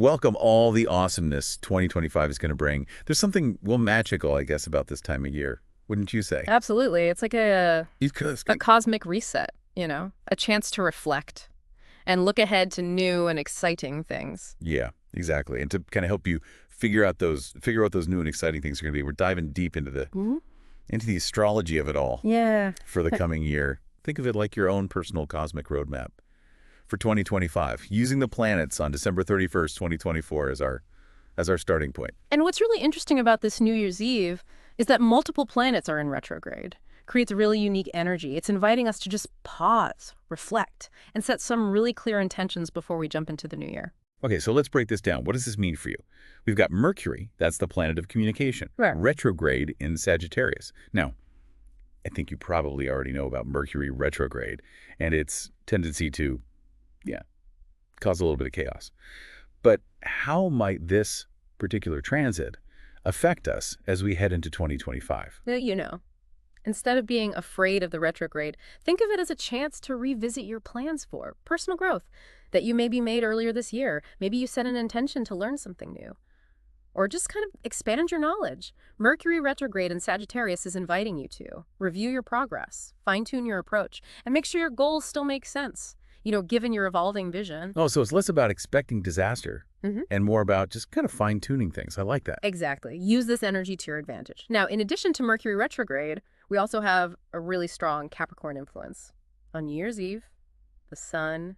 Welcome all the awesomeness 2025 is going to bring. There's something, well, magical, I guess, about this time of year, wouldn't you say? Absolutely. It's like Because, a cosmic reset, a chance to reflect and look ahead to new and exciting things. yeah, exactly. And to kind of help you figure out those new and exciting things are going to be. We're diving deep into the Hmm. into the astrology of it all Yeah. for the coming year. Think of it like your own personal cosmic roadmap for 2025, using the planets on December 31st, 2024 as our starting point. And what's really interesting about this New Year's Eve is that multiple planets are in retrograde. Creates a really unique energy. It's inviting us to just pause, reflect, and set some really clear intentions before we jump into the new year. Okay, so let's break this down. What does this mean for you? We've got Mercury, that's the planet of communication, Right. retrograde in Sagittarius. Now, I think you probably already know about Mercury retrograde and its tendency to, yeah, cause a little bit of chaos. But how might this particular transit affect us as we head into 2025? Instead of being afraid of the retrograde, think of it as a chance to revisit your plans for personal growth that you maybe made earlier this year. Maybe you set an intention to learn something new, or just kind of expand your knowledge. Mercury retrograde in Sagittarius is inviting you to review your progress, fine-tune your approach, and make sure your goals still make sense, given your evolving vision. Oh, so it's less about expecting disaster Mhm. and more about just kind of fine-tuning things. I like that. Exactly. Use this energy to your advantage. Now, in addition to Mercury retrograde, we also have a really strong Capricorn influence. On New Year's Eve, the Sun,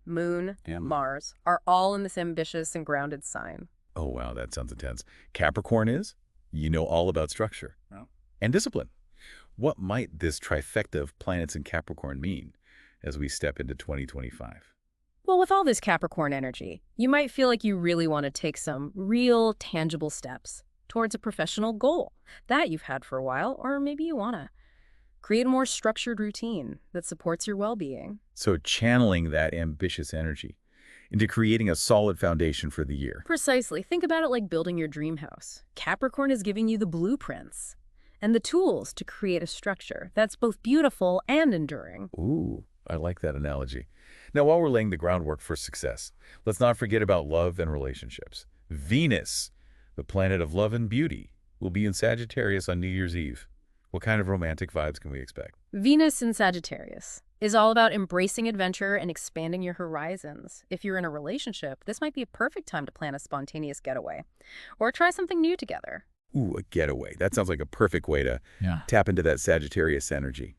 Moon, Yeah. Mars are all in this ambitious and grounded sign. Oh, wow, that sounds intense. Capricorn is? You know all about structure and discipline. What might this trifecta of planets in Capricorn mean as we step into 2025? Well, with all this Capricorn energy, you might feel like you really want to take some real, tangible steps towards a professional goal that you've had for a while, or maybe you want to create a more structured routine that supports your well-being. So channeling that ambitious energy into creating a solid foundation for the year. Precisely. Think about it like building your dream house. Capricorn is giving you the blueprints and the tools to create a structure that's both beautiful and enduring. Ooh, I like that analogy. Now, while we're laying the groundwork for success, let's not forget about love and relationships. Venus, the planet of love and beauty, will be in Sagittarius on New Year's Eve. What kind of romantic vibes can we expect? Venus in Sagittarius is all about embracing adventure and expanding your horizons. If you're in a relationship, this might be a perfect time to plan a spontaneous getaway or try something new together. Ooh, a getaway. That sounds like a perfect way to Yeah. tap into that Sagittarius energy.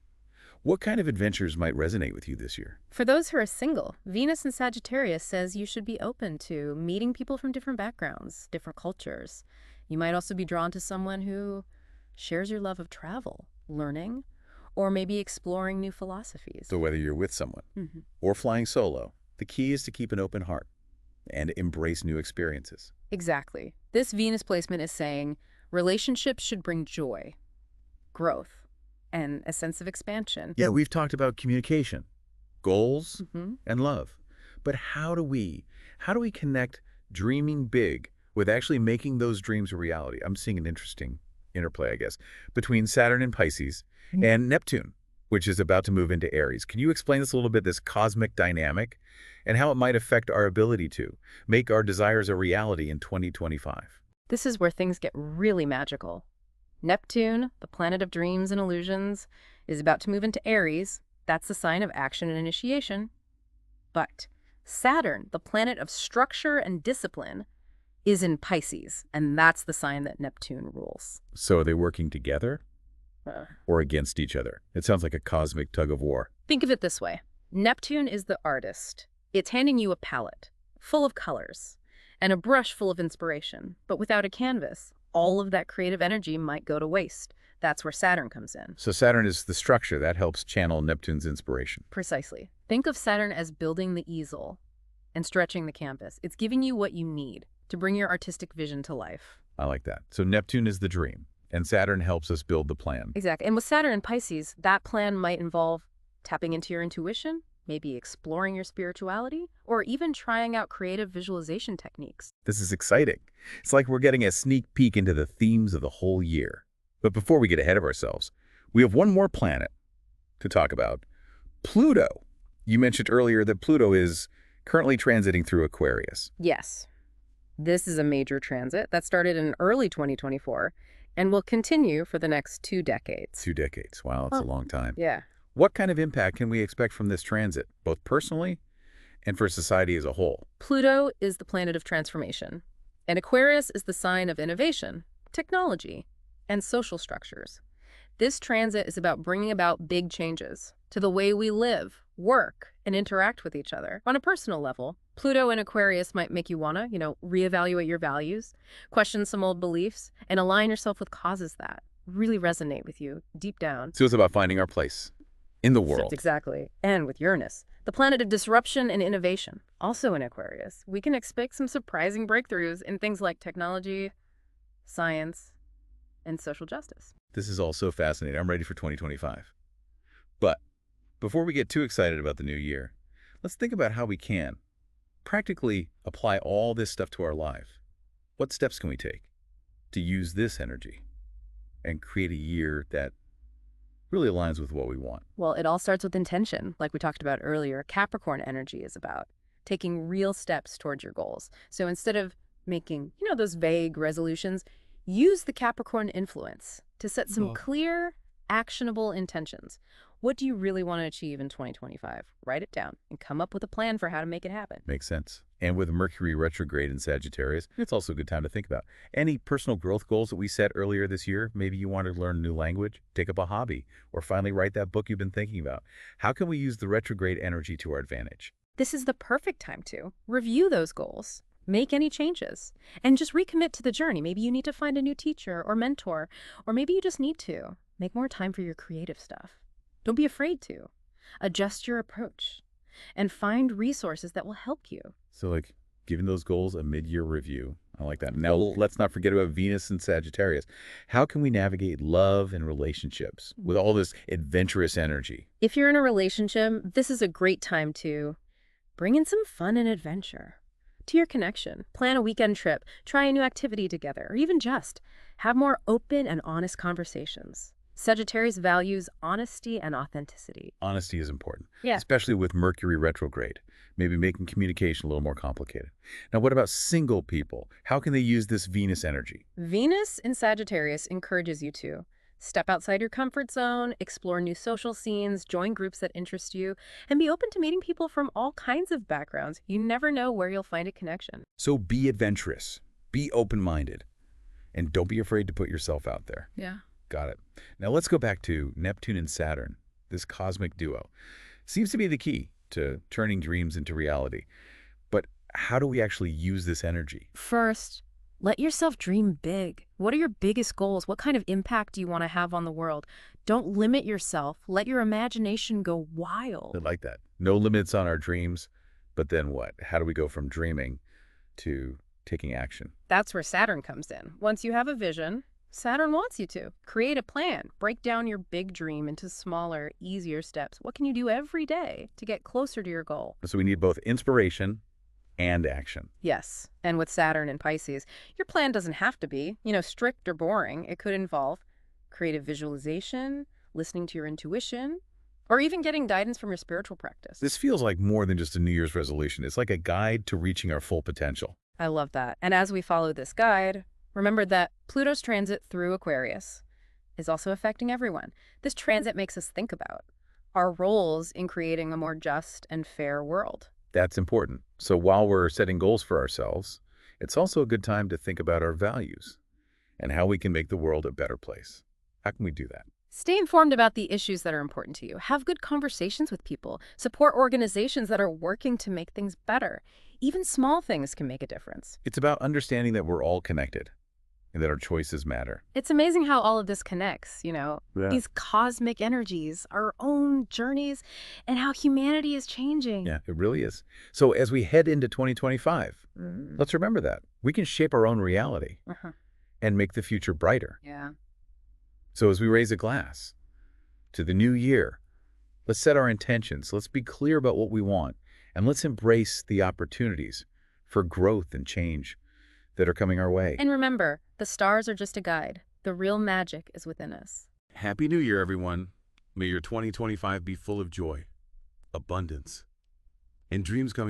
What kind of adventures might resonate with you this year? For those who are single, Venus in Sagittarius says you should be open to meeting people from different backgrounds, different cultures. You might also be drawn to someone who shares your love of travel, learning, or maybe exploring new philosophies. So whether you're with someone Mhm. or flying solo, the key is to keep an open heart and embrace new experiences. Exactly. This Venus placement is saying relationships should bring joy, growth, and a sense of expansion. Yeah, we've talked about communication, goals, Hmm. and love. But how do we connect dreaming big with actually making those dreams a reality? I'm seeing an interesting interplay, I guess, between Saturn in Pisces and Neptune, which is about to move into Aries. Can you explain this a little bit, this cosmic dynamic, and how it might affect our ability to make our desires a reality in 2025? This is where things get really magical. Neptune, the planet of dreams and illusions, is about to move into Aries. That's the sign of action and initiation. But Saturn, the planet of structure and discipline, is in Pisces, and that's the sign that Neptune rules. So are they working together Uh, or against each other? It sounds like a cosmic tug of war. Think of it this way. Neptune is the artist. It's handing you a palette full of colors and a brush full of inspiration. But without a canvas, all of that creative energy might go to waste. That's where Saturn comes in. So Saturn is the structure that helps channel Neptune's inspiration. Precisely. Think of Saturn as building the easel and stretching the canvas. It's giving you what you need to bring your artistic vision to life. I like that. So Neptune is the dream, and Saturn helps us build the plan. Exactly. And with Saturn in Pisces, that plan might involve tapping into your intuition, maybe exploring your spirituality, or even trying out creative visualization techniques. This is exciting. It's like we're getting a sneak peek into the themes of the whole year. But before we get ahead of ourselves, we have one more planet to talk about, Pluto. You mentioned earlier that Pluto is currently transiting through Aquarius. Yes. This is a major transit that started in early 2024 and will continue for the next 2 decades. 2 decades. Wow, that's a long time. Yeah. What kind of impact can we expect from this transit, both personally and for society as a whole? Pluto is the planet of transformation, and Aquarius is the sign of innovation, technology, and social structures. This transit is about bringing about big changes to the way we live, work, and interact with each other. On a personal level, Pluto in Aquarius might make you want to, reevaluate your values, question some old beliefs, and align yourself with causes that really resonate with you deep down. So it's about finding our place in the world. Exactly. And with Uranus, the planet of disruption and innovation, also in Aquarius, we can expect some surprising breakthroughs in things like technology, science, and social justice. This is all so fascinating. I'm ready for 2025. But before we get too excited about the new year, let's think about how we can practically apply all this stuff to our life. What steps can we take to use this energy and create a year that really aligns with what we want? Well, it all starts with intention. Like we talked about earlier, Capricorn energy is about taking real steps towards your goals. So instead of making, those vague resolutions, use the Capricorn influence to set some clear, actionable intentions. What do you really want to achieve in 2025? Write it down and come up with a plan for how to make it happen. Makes sense. And with Mercury retrograde in Sagittarius, it's also a good time to think about any personal growth goals that we set earlier this year. Maybe you want to learn a new language, take up a hobby, or finally write that book you've been thinking about. How can we use the retrograde energy to our advantage? This is the perfect time to review those goals, make any changes, and just recommit to the journey. Maybe you need to find a new teacher or mentor, or maybe you just need to make more time for your creative stuff. Don't be afraid to. Adjust your approach and find resources that will help you. So like giving those goals a mid-year review. I like that. Now, let's not forget about Venus and Sagittarius. How can we navigate love and relationships with all this adventurous energy? If you're in a relationship, this is a great time to bring in some fun and adventure to your connection. Plan a weekend trip, try a new activity together, or even just have more open and honest conversations. Sagittarius values honesty and authenticity. Honesty is important, Yeah. especially with Mercury retrograde, maybe making communication a little more complicated. Now, what about single people? How can they use this Venus energy? Venus in Sagittarius encourages you to step outside your comfort zone, explore new social scenes, join groups that interest you, and be open to meeting people from all kinds of backgrounds. You never know where you'll find a connection. So be adventurous, be open-minded, and don't be afraid to put yourself out there. Yeah. Got it. Now let's go back to Neptune and Saturn. This cosmic duo seems to be the key to turning dreams into reality. But how do we actually use this energy? First, let yourself dream big. What are your biggest goals? What kind of impact do you want to have on the world? Don't limit yourself. Let your imagination go wild. I like that. No limits on our dreams. But then what? How do we go from dreaming to taking action? That's where Saturn comes in. Once you have a vision, Saturn wants you to create a plan. Break down your big dream into smaller, easier steps. What can you do every day to get closer to your goal? So we need both inspiration and action. Yes. And with Saturn and Pisces, your plan doesn't have to be, strict or boring. It could involve creative visualization, listening to your intuition, or even getting guidance from your spiritual practice. This feels like more than just a New Year's resolution. It's like a guide to reaching our full potential. I love that. And as we follow this guide, remember that Pluto's transit through Aquarius is also affecting everyone. This transit makes us think about our roles in creating a more just and fair world. That's important. So while we're setting goals for ourselves, it's also a good time to think about our values and how we can make the world a better place. How can we do that? Stay informed about the issues that are important to you. Have good conversations with people. Support organizations that are working to make things better. Even small things can make a difference. It's about understanding that we're all connected and that our choices matter. It's amazing how all of this connects, these cosmic energies, our own journeys, and how humanity is changing. Yeah, it really is. So as we head into 2025, let's remember that. We can shape our own reality and make the future brighter. Yeah. So as we raise a glass to the new year, let's set our intentions. Let's be clear about what we want, and let's embrace the opportunities for growth and change that are coming our way. And remember, the stars are just a guide. The real magic is within us. Happy New Year, everyone. May your 2025 be full of joy, abundance, and dreams coming